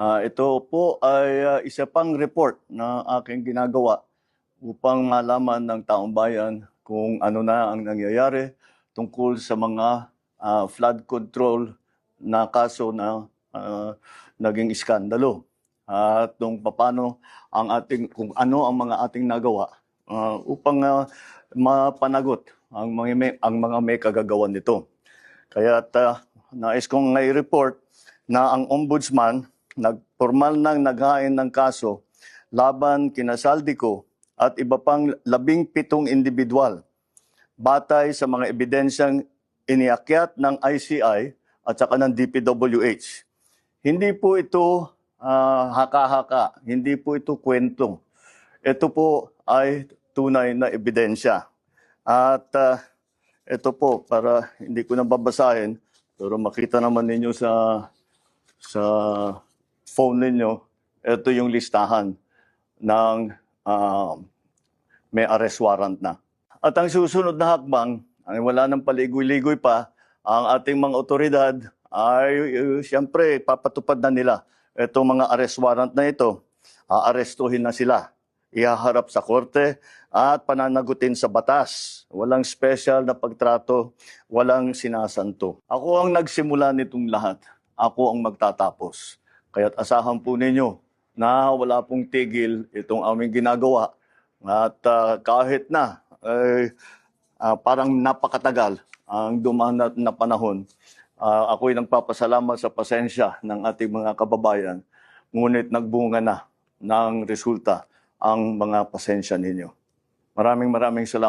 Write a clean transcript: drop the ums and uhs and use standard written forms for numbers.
Ito po ay isa pang report na aking ginagawa upang malaman ng taong bayan kung ano na ang nangyayari tungkol sa mga flood control na kaso na naging iskandalo. At kung ano ang mga ating nagawa upang mapanagot ang mga may kagagawan nito. Kaya nais kong i-report na ang ombudsman formal nang naghain ng kaso laban kina Saldico at iba pang 17 individual batay sa mga ebidensyang iniakyat ng ICI at saka ng DPWH. Hindi po ito haka-haka, hindi po ito kwento. Ito po ay tunay na ebidensya. At ito po, para hindi ko na babasahin, pero makita naman ninyo sa phone ninyo, ito yung listahan ng may arrest warrant na. At ang susunod na hakbang, ay wala nang paligoy-ligoy pa, ang ating mga otoridad ay siyempre papatupad na nila itong mga arrest warrant na ito. Aarestuhin na sila, ihaharap sa korte at pananagutin sa batas. Walang special na pagtrato, walang sinasanto. Ako ang nagsimula nitong lahat. Ako ang magtatapos. Kaya't asahan po ninyo na wala pong tigil itong aming ginagawa. At kahit na parang napakatagal ang dumaan na panahon, ako'y nagpapasalamat sa pasensya ng ating mga kababayan. Ngunit nagbunga na ng resulta ang mga pasensya ninyo. Maraming salamat.